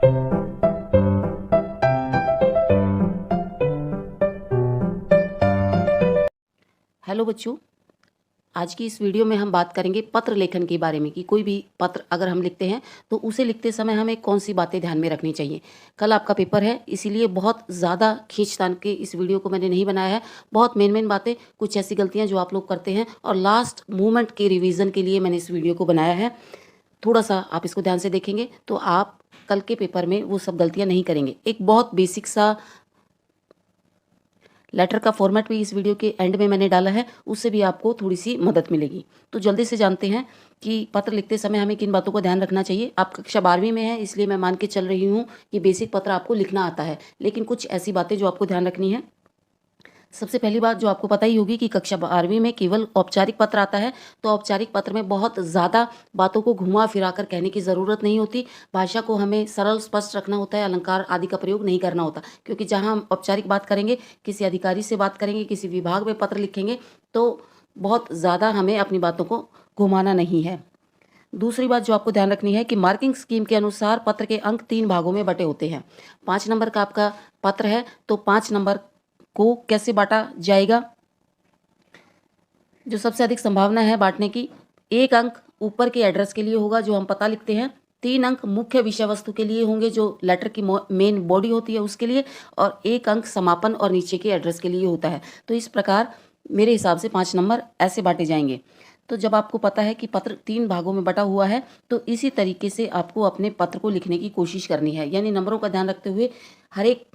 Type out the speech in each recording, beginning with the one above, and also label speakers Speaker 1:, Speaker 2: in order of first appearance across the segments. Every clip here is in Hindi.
Speaker 1: हेलो बच्चों, आज की इस वीडियो में हम बात करेंगे पत्र लेखन के बारे में कि कोई भी पत्र अगर हम लिखते हैं तो उसे लिखते समय हमें कौन सी बातें ध्यान में रखनी चाहिए। कल आपका पेपर है, इसीलिए बहुत ज़्यादा खींचतान के इस वीडियो को मैंने नहीं बनाया है। बहुत मेन बातें, कुछ ऐसी गलतियां जो आप लोग करते हैं और लास्ट मोमेंट के रिवीजन के लिए मैंने इस वीडियो को बनाया है। थोड़ा सा आप इसको ध्यान से देखेंगे तो आप कल के पेपर में वो सब गलतियाँ नहीं करेंगे। एक बहुत बेसिक सा लेटर का फॉर्मेट भी इस वीडियो के एंड में मैंने डाला है, उससे भी आपको थोड़ी सी मदद मिलेगी। तो जल्दी से जानते हैं कि पत्र लिखते समय हमें किन बातों का ध्यान रखना चाहिए। आप कक्षा 12वीं में है, इसलिए मैं मान के चल रही हूँ कि बेसिक पत्र आपको लिखना आता है, लेकिन कुछ ऐसी बातें जो आपको ध्यान रखनी है। सबसे पहली बात जो आपको पता ही होगी कि कक्षा 12वीं में केवल औपचारिक पत्र आता है, तो औपचारिक पत्र में बहुत ज़्यादा बातों को घुमा फिरा कर कहने की ज़रूरत नहीं होती। भाषा को हमें सरल स्पष्ट रखना होता है, अलंकार आदि का प्रयोग नहीं करना होता, क्योंकि जहाँ हम औपचारिक बात करेंगे, किसी अधिकारी से बात करेंगे, किसी विभाग में पत्र लिखेंगे, तो बहुत ज़्यादा हमें अपनी बातों को घुमाना नहीं है। दूसरी बात जो आपको ध्यान रखनी है कि मार्किंग स्कीम के अनुसार पत्र के अंक 3 भागों में बटे होते हैं। 5 नंबर का आपका पत्र है तो 5 नंबर को कैसे बांटा जाएगा। जो सबसे अधिक संभावना है बांटने की, 1 अंक ऊपर के एड्रेस के लिए होगा जो हम पता लिखते हैं, 3 अंक मुख्य विषय वस्तु के लिए होंगे जो लेटर की मेन बॉडी होती है उसके लिए, और 1 अंक समापन और नीचे के एड्रेस के लिए होता है। तो इस प्रकार मेरे हिसाब से 5 नंबर ऐसे बांटे जाएंगे। तो जब आपको पता है कि पत्र 3 भागों में बटा हुआ है, तो इसी तरीके से आपको अपने पत्र को लिखने की कोशिश करनी है, यानी नंबरों का ध्यान रखते हुए। हर एक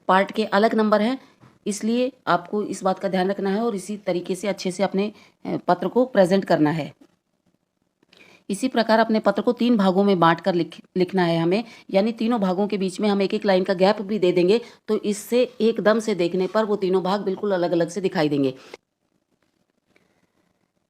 Speaker 1: पार्ट के अलग नंबर हैं, इसलिए आपको इस बात का ध्यान रखना है और इसी तरीके से अच्छे से अपने पत्र को प्रेजेंट करना है। इसी प्रकार अपने पत्र को 3 भागों में बांट कर लिखना है हमें, यानी तीनों भागों के बीच में हम एक एक लाइन का गैप भी दे देंगे, तो इससे एकदम से देखने पर वो तीनों भाग बिल्कुल अलग अलग से दिखाई देंगे।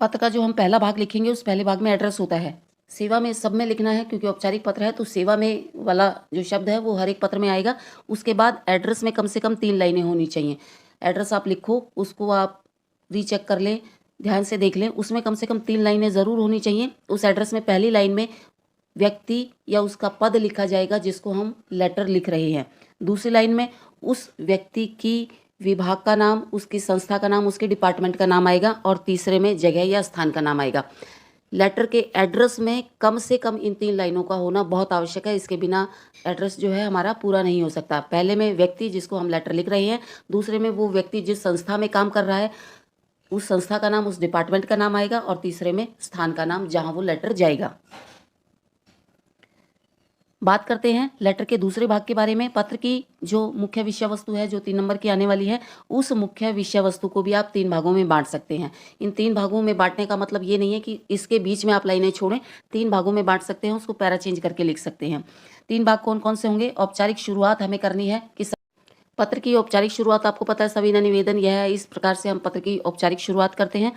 Speaker 1: पत्र का जो हम पहला भाग लिखेंगे, उस पहले भाग में एड्रेस होता है। सेवा में सब में लिखना है, क्योंकि औपचारिक पत्र है तो सेवा में वाला जो शब्द है वो हर एक पत्र में आएगा। उसके बाद एड्रेस में कम से कम 3 लाइनें होनी चाहिए। एड्रेस आप लिखो, उसको आप रीचेक कर लें, ध्यान से देख लें, उसमें कम से कम 3 लाइनें ज़रूर होनी चाहिए। उस एड्रेस में पहली लाइन में व्यक्ति या उसका पद लिखा जाएगा जिसको हम लेटर लिख रहे हैं। दूसरी लाइन में उस व्यक्ति की विभाग का नाम, उसकी संस्था का नाम, उसके डिपार्टमेंट का नाम आएगा, और तीसरे में जगह या स्थान का नाम आएगा। लेटर के एड्रेस में कम से कम इन 3 लाइनों का होना बहुत आवश्यक है। इसके बिना एड्रेस जो है हमारा पूरा नहीं हो सकता। पहले में व्यक्ति जिसको हम लेटर लिख रहे हैं, दूसरे में वो व्यक्ति जिस संस्था में काम कर रहा है, उस संस्था का नाम, उस डिपार्टमेंट का नाम आएगा, और तीसरे में स्थान का नाम जहाँ वो लेटर जाएगा। बात करते हैं लेटर के दूसरे भाग के बारे में। पत्र की जो मुख्य विषय वस्तु है, जो 3 नंबर की आने वाली है, उस मुख्य विषय वस्तु को भी आप 3 भागों में बांट सकते हैं। इन 3 भागों में बांटने का मतलब ये नहीं है कि इसके बीच में आप लाइनें छोड़ें, 3 भागों में बांट सकते हैं, उसको पैरा चेंज करके लिख सकते हैं। 3 भाग कौन कौन से होंगे? औपचारिक शुरुआत हमें करनी है कि पत्र की औपचारिक शुरुआत आपको पता है, सविनय निवेदन, यह है। इस प्रकार से हम पत्र की औपचारिक शुरुआत करते हैं।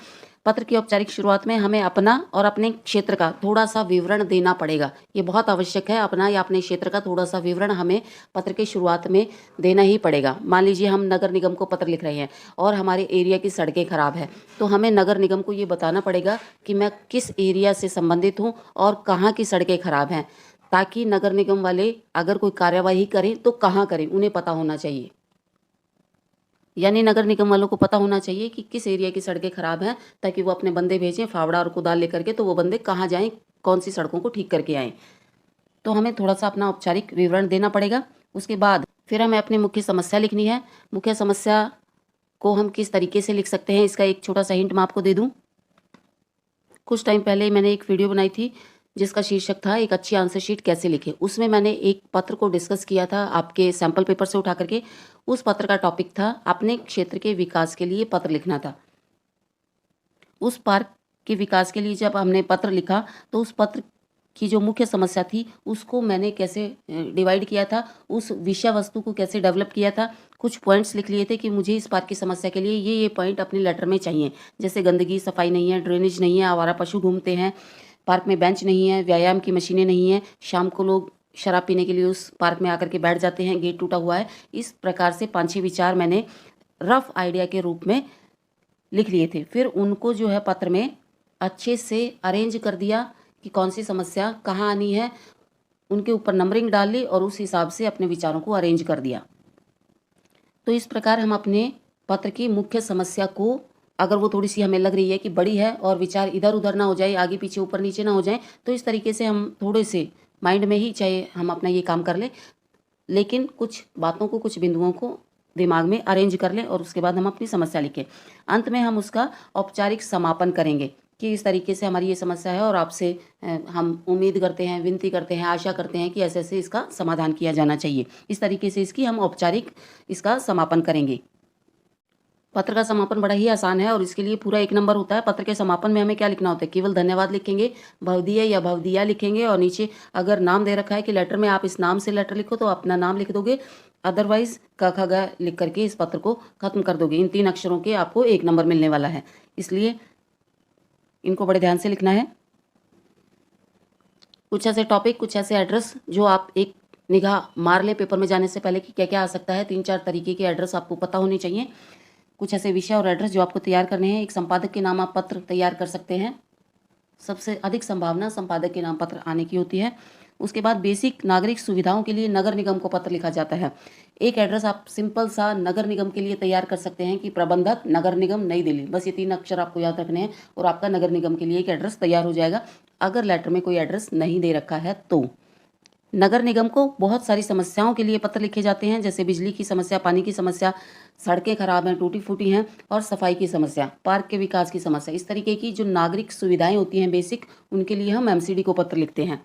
Speaker 1: पत्र की औपचारिक शुरुआत में हमें अपना और अपने क्षेत्र का थोड़ा सा विवरण देना पड़ेगा। ये बहुत आवश्यक है, अपना या अपने क्षेत्र का थोड़ा सा विवरण हमें पत्र की शुरुआत में देना ही पड़ेगा। मान लीजिए हम नगर निगम को पत्र लिख रहे हैं और हमारे एरिया की सड़कें खराब है, तो हमें नगर निगम को ये बताना पड़ेगा कि मैं किस एरिया से संबंधित हूँ और कहाँ की सड़कें खराब हैं, ताकि नगर निगम वाले अगर कोई कार्यवाही करें तो कहाँ करें, उन्हें पता होना चाहिए। यानी नगर निगम वालों को पता होना चाहिए कि किस एरिया की सड़कें खराब हैं, ताकि वो अपने बंदे भेजें फावड़ा और कुदाल लेकर के, तो वो बंदे कहाँ जाएं, कौन सी सड़कों को ठीक करके आएँ। तो हमें थोड़ा सा अपना औपचारिक विवरण देना पड़ेगा। उसके बाद फिर हमें अपनी मुख्य समस्या लिखनी है। मुख्य समस्या को हम किस तरीके से लिख सकते हैं, इसका एक छोटा सा हिंट मैं आपको दे दूँ। कुछ टाइम पहले मैंने एक वीडियो बनाई थी जिसका शीर्षक था एक अच्छी आंसर शीट कैसे लिखें। उसमें मैंने एक पत्र को डिस्कस किया था आपके सैम्पल पेपर से उठा करके। उस पत्र का टॉपिक था अपने क्षेत्र के विकास के लिए पत्र लिखना था। उस पार्क के विकास के लिए जब हमने पत्र लिखा, तो उस पत्र की जो मुख्य समस्या थी उसको मैंने कैसे डिवाइड किया था, उस विषय वस्तु को कैसे डेवलप किया था। कुछ पॉइंट्स लिख लिए थे कि मुझे इस पार्क की समस्या के लिए ये पॉइंट अपने लेटर में चाहिए, जैसे गंदगी, सफाई नहीं है, ड्रेनेज नहीं है, आवारा पशु घूमते हैं, पार्क में बेंच नहीं है, व्यायाम की मशीनें नहीं है, शाम को लोग शराब पीने के लिए उस पार्क में आकर के बैठ जाते हैं, गेट टूटा हुआ है। इस प्रकार से 5-6 विचार मैंने रफ आइडिया के रूप में लिख लिए थे। फिर उनको जो है पत्र में अच्छे से अरेंज कर दिया कि कौन सी समस्या कहाँ आनी है। उनके ऊपर नंबरिंग डाल ली और उस हिसाब से अपने विचारों को अरेंज कर दिया। तो इस प्रकार हम अपने पत्र की मुख्य समस्या को, अगर वो थोड़ी सी हमें लग रही है कि बड़ी है और विचार इधर उधर ना हो जाए, आगे पीछे ऊपर नीचे ना हो जाए, तो इस तरीके से हम थोड़े से माइंड में ही चाहे हम अपना ये काम कर लें, लेकिन कुछ बातों को, कुछ बिंदुओं को दिमाग में अरेंज कर लें और उसके बाद हम अपनी समस्या लिखें। अंत में हम उसका औपचारिक समापन करेंगे कि इस तरीके से हमारी ये समस्या है और आपसे हम उम्मीद करते हैं, विनती करते हैं, आशा करते हैं कि ऐसे ऐसे इसका समाधान किया जाना चाहिए। इस तरीके से इसकी हम औपचारिक इसका समापन करेंगे। पत्र का समापन बड़ा ही आसान है और इसके लिए पूरा 1 नंबर होता है। पत्र के समापन में हमें क्या लिखना होता है? केवल धन्यवाद लिखेंगे, भवदीय या भवदीया लिखेंगे और नीचे अगर नाम दे रखा है कि लेटर में आप इस नाम से लेटर लिखो तो अपना नाम लिख दोगे, अदरवाइज क ख ग लिख करके इस पत्र को खत्म कर दोगे। इन 3 अक्षरों के आपको 1 नंबर मिलने वाला है, इसलिए इनको बड़े ध्यान से लिखना है। कुछ ऐसे टॉपिक, कुछ ऐसे एड्रेस जो आप एक निगाह मार लें पेपर में जाने से पहले कि क्या क्या आ सकता है। 3-4 तरीके के एड्रेस आपको पता होने चाहिए। कुछ ऐसे विषय और एड्रेस जो आपको तैयार करने हैं। एक संपादक के नाम आप पत्र तैयार कर सकते हैं। सबसे अधिक संभावना संपादक के नाम पत्र आने की होती है। उसके बाद बेसिक नागरिक सुविधाओं के लिए नगर निगम को पत्र लिखा जाता है। एक एड्रेस आप सिंपल सा नगर निगम के लिए तैयार कर सकते हैं कि प्रबंधक नगर निगम नई दिल्ली। बस ये 3 अक्षर आपको याद रखने हैं और आपका नगर निगम के लिए एक एड्रेस तैयार हो जाएगा। अगर लेटर में कोई एड्रेस नहीं दे रखा है तो नगर निगम को बहुत सारी समस्याओं के लिए पत्र लिखे जाते हैं, जैसे बिजली की समस्या, पानी की समस्या, सड़कें खराब हैं, टूटी फूटी हैं और सफाई की समस्या, पार्क के विकास की समस्या। इस तरीके की जो नागरिक सुविधाएं होती हैं बेसिक, उनके लिए हम एमसीडी को पत्र लिखते हैं।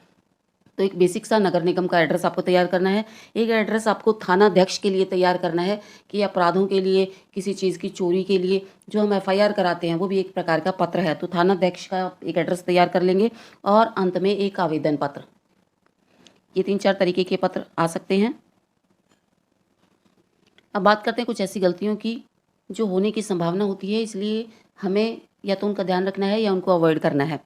Speaker 1: तो एक बेसिक सा नगर निगम का एड्रेस आपको तैयार करना है। एक एड्रेस आपको थाना अध्यक्ष के लिए तैयार करना है कि अपराधों के लिए, किसी चीज़ की चोरी के लिए जो हम एफआईआर कराते हैं वो भी एक प्रकार का पत्र है। तो थाना अध्यक्ष का एक एड्रेस तैयार कर लेंगे और अंत में एक आवेदन पत्र। ये 3-4 तरीके के पत्र आ सकते हैं। अब बात करते हैं कुछ ऐसी गलतियों की जो होने की संभावना होती है, इसलिए हमें या तो उनका ध्यान रखना है या उनको अवॉइड करना है।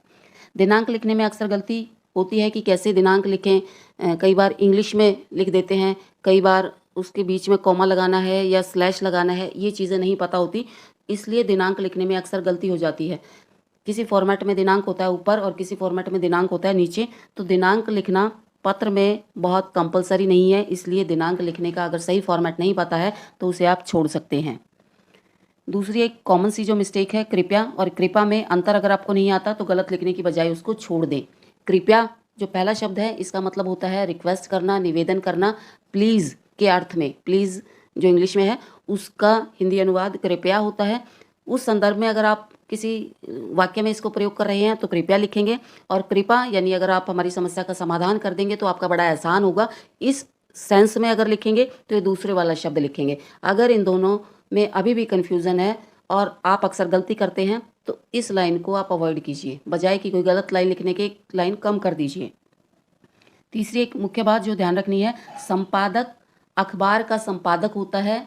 Speaker 1: दिनांक लिखने में अक्सर गलती होती है कि कैसे दिनांक लिखें। कई बार इंग्लिश में लिख देते हैं, कई बार उसके बीच में कॉमा लगाना है या स्लैश लगाना है, ये चीज़ें नहीं पता होती, इसलिए दिनांक लिखने में अक्सर गलती हो जाती है। किसी फॉर्मेट में दिनांक होता है ऊपर और किसी फॉर्मेट में दिनांक होता है नीचे, तो दिनांक लिखना पत्र में बहुत कंपलसरी नहीं है, इसलिए दिनांक लिखने का अगर सही फॉर्मेट नहीं पता है तो उसे आप छोड़ सकते हैं। दूसरी एक कॉमन सी जो मिस्टेक है, कृपया और कृपा में अंतर अगर आपको नहीं आता तो गलत लिखने की बजाय उसको छोड़ दें। कृपया जो पहला शब्द है इसका मतलब होता है रिक्वेस्ट करना, निवेदन करना, प्लीज़ के अर्थ में। प्लीज़ जो इंग्लिश में है उसका हिंदी अनुवाद कृपया होता है। उस संदर्भ में अगर आप किसी वाक्य में इसको प्रयोग कर रहे हैं तो कृपया लिखेंगे, और कृपा यानी अगर आप हमारी समस्या का समाधान कर देंगे तो आपका बड़ा एहसान होगा, इस सेंस में अगर लिखेंगे तो ये दूसरे वाला शब्द लिखेंगे। अगर इन दोनों में अभी भी कन्फ्यूज़न है और आप अक्सर गलती करते हैं तो इस लाइन को आप अवॉइड कीजिए, बजाय कि कोई गलत लाइन लिखने के एक लाइन कम कर दीजिए। तीसरी एक मुख्य बात जो ध्यान रखनी है, संपादक अखबार का संपादक होता है,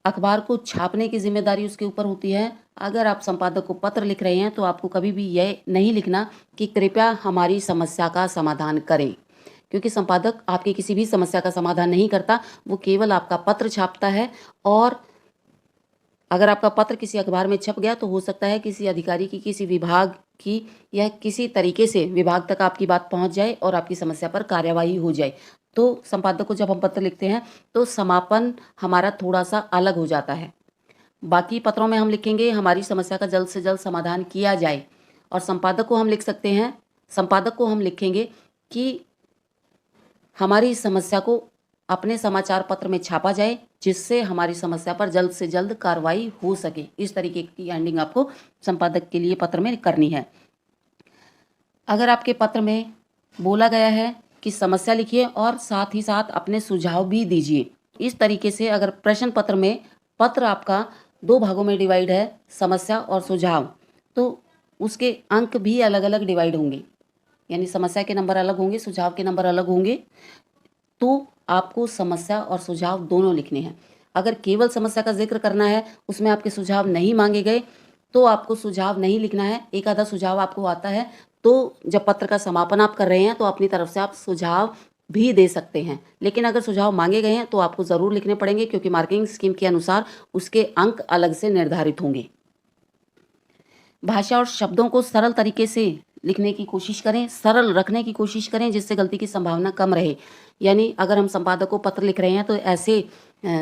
Speaker 1: अखबार को छापने की जिम्मेदारी उसके ऊपर होती है। अगर आप संपादक को पत्र लिख रहे हैं तो आपको कभी भी यह नहीं लिखना कि कृपया हमारी समस्या का समाधान करें, क्योंकि संपादक आपकी किसी भी समस्या का समाधान नहीं करता, वो केवल आपका पत्र छापता है। और अगर आपका पत्र किसी अखबार में छप गया तो हो सकता है किसी अधिकारी की, किसी विभाग की या किसी तरीके से विभाग तक आपकी बात पहुंच जाए और आपकी समस्या पर कार्यवाही हो जाए। तो संपादक को जब हम पत्र लिखते हैं तो समापन हमारा थोड़ा सा अलग हो जाता है। बाकी पत्रों में हम लिखेंगे हमारी समस्या का जल्द से जल्द समाधान किया जाए, और संपादक को हम लिख सकते हैं, संपादक को हम लिखेंगे कि हमारी समस्या को अपने समाचार पत्र में छापा जाए जिससे हमारी समस्या पर जल्द से जल्द कार्रवाई हो सके। इस तरीके की एंडिंग आपको संपादक के लिए पत्र में करनी है। अगर आपके पत्र में बोला गया है कि समस्या लिखिए और साथ ही साथ अपने सुझाव भी दीजिए, इस तरीके से अगर प्रश्न पत्र में पत्र आपका 2 भागों में डिवाइड है, समस्या और सुझाव, तो उसके अंक भी अलग अलग डिवाइड होंगे, यानी समस्या के नंबर अलग होंगे, सुझाव के नंबर अलग होंगे। तो आपको समस्या और सुझाव दोनों लिखने हैं। अगर केवल समस्या का जिक्र करना है, उसमें आपके सुझाव नहीं मांगे गए, तो आपको सुझाव नहीं लिखना है। एक आधा सुझाव आपको आता है तो जब पत्र का समापन आप कर रहे हैं तो अपनी तरफ से आप सुझाव भी दे सकते हैं, लेकिन अगर सुझाव मांगे गए हैं तो आपको ज़रूर लिखने पड़ेंगे, क्योंकि मार्किंग स्कीम के अनुसार उसके अंक अलग से निर्धारित होंगे। भाषा और शब्दों को सरल तरीके से लिखने की कोशिश करें, सरल रखने की कोशिश करें, जिससे गलती की संभावना कम रहे। यानी अगर हम संपादक को पत्र लिख रहे हैं तो ऐसे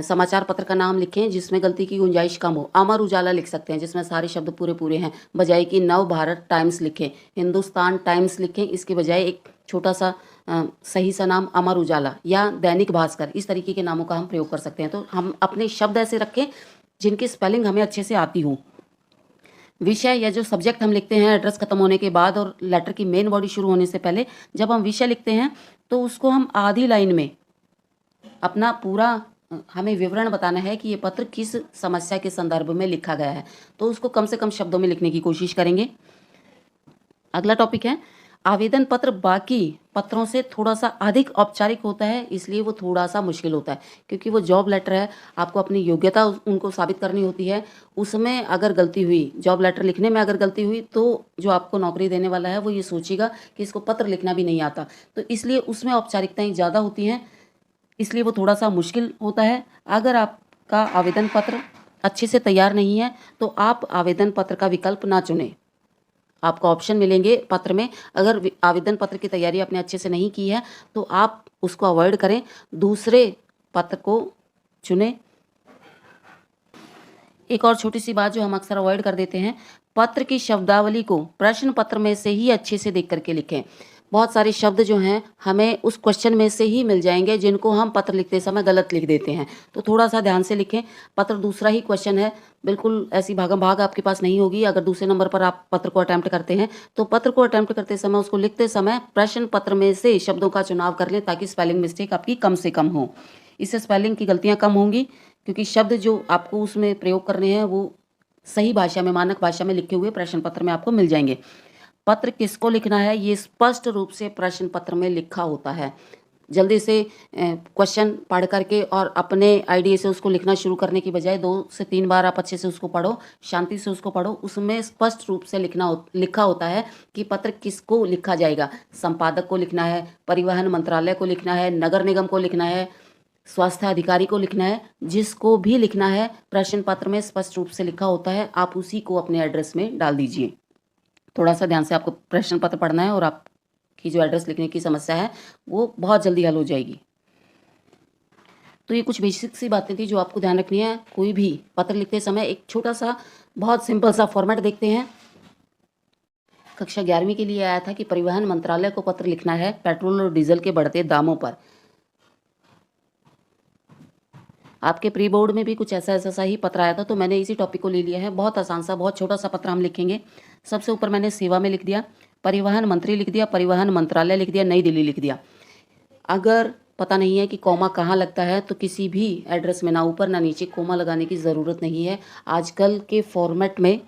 Speaker 1: समाचार पत्र का नाम लिखें जिसमें गलती की गुंजाइश कम हो। अमर उजाला लिख सकते हैं जिसमें सारे शब्द पूरे पूरे हैं, बजाय कि नव भारत टाइम्स लिखें। हिंदुस्तान टाइम्स लिखें, इसके बजाय एक छोटा सा सही सा नाम अमर उजाला या दैनिक भास्कर, इस तरीके के नामों का हम प्रयोग कर सकते हैं। तो हम अपने शब्द ऐसे रखें जिनकी स्पेलिंग हमें अच्छे से आती हो। विषय या जो सब्जेक्ट हम लिखते हैं एड्रेस खत्म होने के बाद और लेटर की मेन बॉडी शुरू होने से पहले, जब हम विषय लिखते हैं तो उसको हम आधी लाइन में अपना पूरा हमें विवरण बताना है कि ये पत्र किस समस्या के संदर्भ में लिखा गया है, तो उसको कम से कम शब्दों में लिखने की कोशिश करेंगे। अगला टॉपिक है आवेदन पत्र बाकी पत्रों से थोड़ा सा अधिक औपचारिक होता है, इसलिए वो थोड़ा सा मुश्किल होता है, क्योंकि वो जॉब लेटर है, आपको अपनी योग्यता उनको साबित करनी होती है। उसमें अगर गलती हुई, जॉब लेटर लिखने में अगर गलती हुई, तो जो आपको नौकरी देने वाला है वो ये सोचेगा कि इसको पत्र लिखना भी नहीं आता, तो इसलिए उसमें औपचारिकताएं ज़्यादा होती हैं, इसलिए वो थोड़ा सा मुश्किल होता है। अगर आपका आवेदन पत्र अच्छे से तैयार नहीं है तो आप आवेदन पत्र का विकल्प ना चुनें। आपको ऑप्शन मिलेंगे पत्र में, अगर आवेदन पत्र की तैयारी आपने अच्छे से नहीं की है तो आप उसको अवॉइड करें, दूसरे पत्र को चुनें। एक और छोटी सी बात जो हम अक्सर अवॉइड कर देते हैं, पत्र की शब्दावली को प्रश्न पत्र में से ही अच्छे से देख करके लिखें। बहुत सारे शब्द जो हैं हमें उस क्वेश्चन में से ही मिल जाएंगे जिनको हम पत्र लिखते समय गलत लिख देते हैं, तो थोड़ा सा ध्यान से लिखें। पत्र दूसरा ही क्वेश्चन है, बिल्कुल ऐसी भागम भाग आपके पास नहीं होगी। अगर दूसरे नंबर पर आप पत्र को अटैम्प्ट करते हैं तो पत्र को अटैम्प्ट करते समय, उसको लिखते समय प्रश्न पत्र में से शब्दों का चुनाव कर लें, ताकि स्पेलिंग मिस्टेक आपकी कम से कम हो। इससे स्पेलिंग की गलतियाँ कम होंगी, क्योंकि शब्द जो आपको उसमें प्रयोग करने हैं वो सही भाषा में, मानक भाषा में लिखे हुए प्रश्न पत्र में आपको मिल जाएंगे। पत्र किसको लिखना है ये स्पष्ट रूप से प्रश्न पत्र में लिखा होता है। जल्दी से क्वेश्चन पढ़ करके और अपने आइडिया से उसको लिखना शुरू करने की बजाय 2 से 3 बार आप अच्छे से उसको पढ़ो, शांति से उसको पढ़ो। उसमें स्पष्ट रूप से लिखा होता है कि पत्र किसको लिखा जाएगा। संपादक को लिखना है, परिवहन मंत्रालय को लिखना है, नगर निगम को लिखना है, स्वास्थ्य अधिकारी को लिखना है, जिसको भी लिखना है प्रश्न पत्र में स्पष्ट रूप से लिखा होता है। आप उसी को अपने एड्रेस में डाल दीजिए। थोड़ा सा ध्यान से आपको प्रश्न पत्र पढ़ना है और आपकी जो एड्रेस लिखने की समस्या है वो बहुत जल्दी हल हो जाएगी। तो ये कुछ बेसिक सी बातें थी जो आपको ध्यान रखनी है। कोई भी पत्र लिखते समय एक छोटा सा बहुत सिंपल सा फॉर्मेट देखते हैं। कक्षा 11वीं के लिए आया था कि परिवहन मंत्रालय को पत्र लिखना है पेट्रोल और डीजल के बढ़ते दामों पर। आपके प्री बोर्ड में भी कुछ ऐसा ही पत्र आया था, तो मैंने इसी टॉपिक को ले लिया है। बहुत आसान सा, बहुत छोटा सा पत्र हम लिखेंगे। सबसे ऊपर मैंने सेवा में लिख दिया, परिवहन मंत्री लिख दिया, परिवहन मंत्रालय लिख दिया, नई दिल्ली लिख दिया। अगर पता नहीं है कि कॉमा कहाँ लगता है तो किसी भी एड्रेस में ना ऊपर ना नीचे कॉमा लगाने की ज़रूरत नहीं है। आजकल के फॉर्मेट में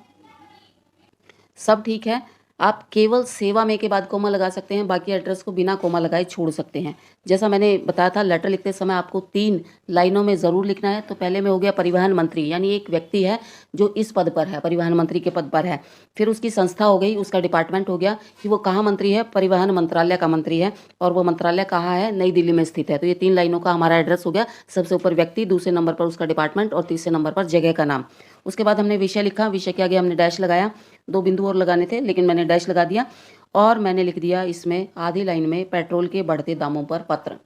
Speaker 1: सब ठीक है, आप केवल सेवा में के बाद कोमा लगा सकते हैं, बाकी एड्रेस को बिना कोमा लगाए छोड़ सकते हैं। जैसा मैंने बताया था, लेटर लिखते समय आपको 3 लाइनों में ज़रूर लिखना है। तो पहले में हो गया परिवहन मंत्री, यानी एक व्यक्ति है जो इस पद पर है, परिवहन मंत्री के पद पर है। फिर उसकी संस्था हो गई, उसका डिपार्टमेंट हो गया कि वो कहाँ मंत्री है, परिवहन मंत्रालय का मंत्री है, और वो मंत्रालय कहाँ है, नई दिल्ली में स्थित है। तो ये 3 लाइनों का हमारा एड्रेस हो गया। सबसे ऊपर व्यक्ति, दूसरे नंबर पर उसका डिपार्टमेंट और तीसरे नंबर पर जगह का नाम। उसके बाद हमने विषय लिखा, विषय के आगे हमने डैश लगाया। 2 बिंदु और लगाने थे लेकिन मैंने डैश लगा दिया, और मैंने लिख दिया इसमें आधी लाइन में पेट्रोल के बढ़ते दामों पर पत्र।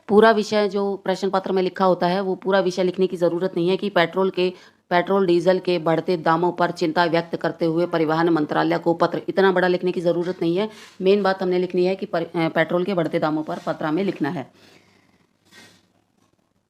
Speaker 1: पूरा विषय जो प्रश्न पत्र में लिखा होता है वो पूरा विषय लिखने की ज़रूरत नहीं है कि पेट्रोल डीजल के बढ़ते दामों पर चिंता व्यक्त करते हुए परिवहन मंत्रालय को पत्र। इतना बड़ा लिखने की ज़रूरत नहीं है। मेन बात हमने लिखनी है कि पेट्रोल के बढ़ते दामों पर पत्र में लिखना है।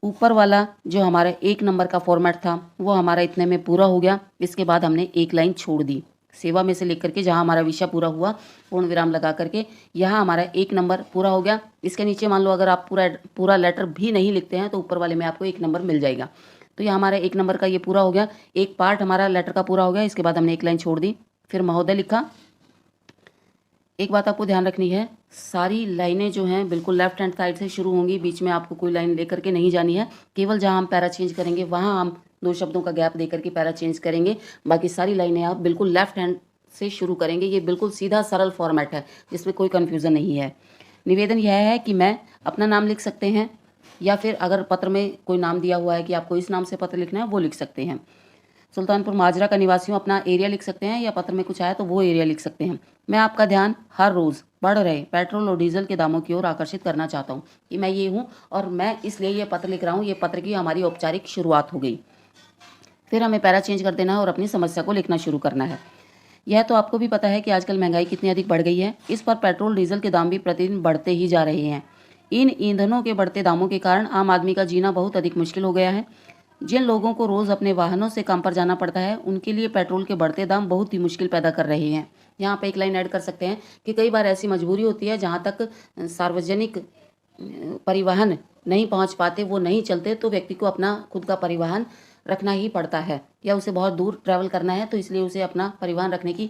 Speaker 1: ऊपर वाला जो हमारा 1 नंबर का फॉर्मेट था वो हमारा इतने में पूरा हो गया। इसके बाद हमने एक लाइन छोड़ दी, सेवा में से लेकर के जहाँ हमारा विषय पूरा हुआ पूर्ण विराम लगा करके यहाँ हमारा 1 नंबर पूरा हो गया। इसके नीचे मान लो अगर आप पूरा लेटर भी नहीं लिखते हैं तो ऊपर वाले में आपको 1 नंबर मिल जाएगा। तो यहाँ हमारा 1 नंबर का ये पूरा हो गया, एक पार्ट हमारा लेटर का पूरा हो गया। इसके बाद हमने एक लाइन छोड़ दी, फिर महोदय लिखा। एक बात आपको ध्यान रखनी है, सारी लाइनें जो हैं बिल्कुल लेफ्ट हैंड साइड से शुरू होंगी, बीच में आपको कोई लाइन लेकर के नहीं जानी है। केवल जहां हम पैरा चेंज करेंगे वहां हम 2 शब्दों का गैप देकर के पैरा चेंज करेंगे। बाकी सारी लाइनें आप बिल्कुल लेफ्ट हैंड से शुरू करेंगे। ये बिल्कुल सीधा सरल फॉर्मेट है, जिसमें कोई कन्फ्यूज़न नहीं है। निवेदन यह है कि मैं अपना नाम लिख सकते हैं, या फिर अगर पत्र में कोई नाम दिया हुआ है कि आपको इस नाम से पत्र लिखना है वो लिख सकते हैं। सुल्तानपुर माजरा का निवासी हूँ, अपना एरिया लिख सकते हैं, या पत्र में कुछ आया तो वो एरिया लिख सकते हैं। मैं आपका ध्यान हर रोज़ बढ़ रहे पेट्रोल और डीजल के दामों की ओर आकर्षित करना चाहता हूँ कि मैं ये हूँ और मैं इसलिए ये पत्र लिख रहा हूँ। ये पत्र की हमारी औपचारिक शुरुआत हो गई। फिर हमें पैरा चेंज कर देना है और अपनी समस्या को लिखना शुरू करना है। यह तो आपको भी पता है कि आजकल महंगाई कितनी अधिक बढ़ गई है। इस पर पेट्रोल डीजल के दाम भी प्रतिदिन बढ़ते ही जा रहे हैं। इन ईंधनों के बढ़ते दामों के कारण आम आदमी का जीना बहुत अधिक मुश्किल हो गया है। जिन लोगों को रोज़ अपने वाहनों से काम पर जाना पड़ता है, उनके लिए पेट्रोल के बढ़ते दाम बहुत ही मुश्किल पैदा कर रहे हैं। यहाँ पे एक लाइन ऐड कर सकते हैं कि कई बार ऐसी मजबूरी होती है जहाँ तक सार्वजनिक परिवहन नहीं पहुँच पाते, वो नहीं चलते, तो व्यक्ति को अपना खुद का परिवहन रखना ही पड़ता है, या उसे बहुत दूर ट्रैवल करना है तो इसलिए उसे अपना परिवहन रखने की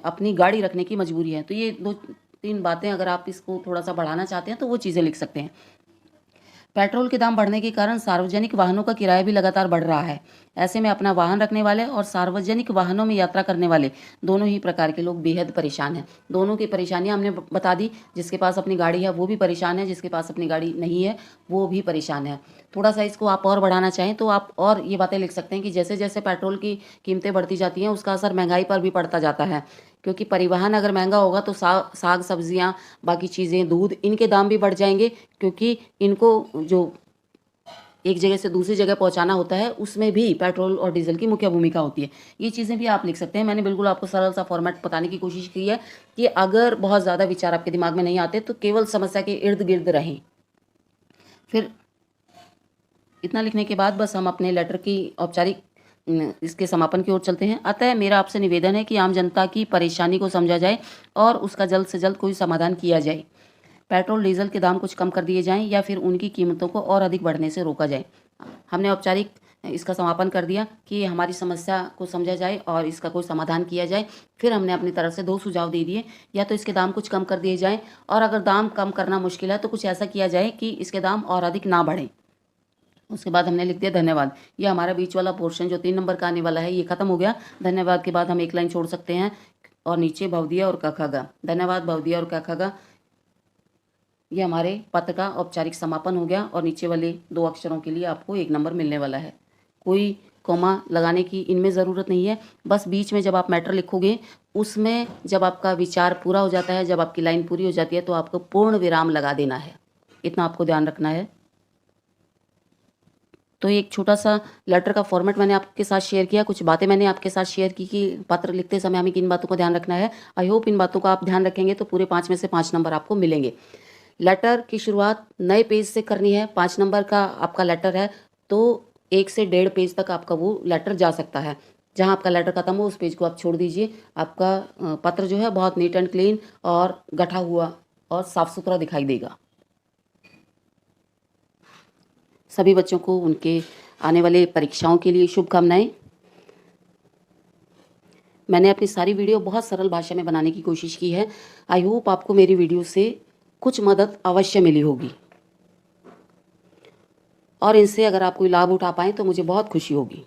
Speaker 1: अपनी गाड़ी रखने की मजबूरी है। तो ये 2-3 बातें अगर आप इसको थोड़ा सा बढ़ाना चाहते हैं तो वो चीज़ें लिख सकते हैं। पेट्रोल के दाम बढ़ने के कारण सार्वजनिक वाहनों का किराया भी लगातार बढ़ रहा है। ऐसे में अपना वाहन रखने वाले और सार्वजनिक वाहनों में यात्रा करने वाले दोनों ही प्रकार के लोग बेहद परेशान हैं। दोनों की परेशानियां हमने बता दी। जिसके पास अपनी गाड़ी है वो भी परेशान है, जिसके पास अपनी गाड़ी नहीं है वो भी परेशान है। थोड़ा सा इसको आप और बढ़ाना चाहें तो आप और ये बातें लिख सकते हैं कि जैसे जैसे पेट्रोल की कीमतें बढ़ती जाती हैं उसका असर महंगाई पर भी पड़ता जाता है, क्योंकि परिवहन अगर महंगा होगा तो साग सब्जियां, बाकी चीज़ें, दूध, इनके दाम भी बढ़ जाएंगे, क्योंकि इनको जो एक जगह से दूसरी जगह पहुंचाना होता है उसमें भी पेट्रोल और डीजल की मुख्य भूमिका होती है। ये चीज़ें भी आप लिख सकते हैं। मैंने बिल्कुल आपको सरल सा फॉर्मेट बताने की कोशिश की है कि अगर बहुत ज़्यादा विचार आपके दिमाग में नहीं आते तो केवल समस्या के इर्द गिर्द रहें। फिर इतना लिखने के बाद बस हम अपने लेटर की औपचारिक इसके समापन की ओर चलते हैं। अतः मेरा आपसे निवेदन है कि आम जनता की परेशानी को समझा जाए और उसका जल्द से जल्द कोई समाधान किया जाए। पेट्रोल डीजल के दाम कुछ कम कर दिए जाएं या फिर उनकी कीमतों को और अधिक बढ़ने से रोका जाए। हमने औपचारिक इसका समापन कर दिया कि हमारी समस्या को समझा जाए और इसका कोई समाधान किया जाए। फिर हमने अपनी तरफ से 2 सुझाव दे दिए, या तो इसके दाम कुछ कम कर दिए जाएं, और अगर दाम कम करना मुश्किल है तो कुछ ऐसा किया जाए कि इसके दाम और अधिक ना बढ़ें। उसके बाद हमने लिख दिया धन्यवाद। ये हमारा बीच वाला पोर्शन जो 3 नंबर का आने वाला है ये खत्म हो गया। धन्यवाद के बाद हम एक लाइन छोड़ सकते हैं और नीचे भवदिया और कखगा। धन्यवाद भवदिया और कखगा। ये हमारे पत्र का औपचारिक समापन हो गया और नीचे वाले 2 अक्षरों के लिए आपको 1 नंबर मिलने वाला है। कोई कॉमा लगाने की इनमें ज़रूरत नहीं है। बस बीच में जब आप मैटर लिखोगे उसमें जब आपका विचार पूरा हो जाता है, जब आपकी लाइन पूरी हो जाती है तो आपको पूर्ण विराम लगा देना है। इतना आपको ध्यान रखना है। तो एक छोटा सा लेटर का फॉर्मेट मैंने आपके साथ शेयर किया, कुछ बातें मैंने आपके साथ शेयर की कि पत्र लिखते समय हमें किन बातों को ध्यान रखना है। आई होप इन बातों का आप ध्यान रखेंगे तो पूरे 5 में से 5 नंबर आपको मिलेंगे। लेटर की शुरुआत नए पेज से करनी है। 5 नंबर का आपका लेटर है तो 1 से 1.5 पेज तक आपका वो लेटर जा सकता है। जहाँ आपका लेटर खत्म हो उस पेज को आप छोड़ दीजिए। आपका पत्र जो है बहुत नीट एंड क्लीन और गठा हुआ और साफ सुथरा दिखाई देगा। सभी बच्चों को उनके आने वाले परीक्षाओं के लिए शुभकामनाएं। मैंने अपनी सारी वीडियो बहुत सरल भाषा में बनाने की कोशिश की है। आई होप आपको मेरी वीडियो से कुछ मदद अवश्य मिली होगी, और इनसे अगर आप कोई लाभ उठा पाएँ तो मुझे बहुत खुशी होगी।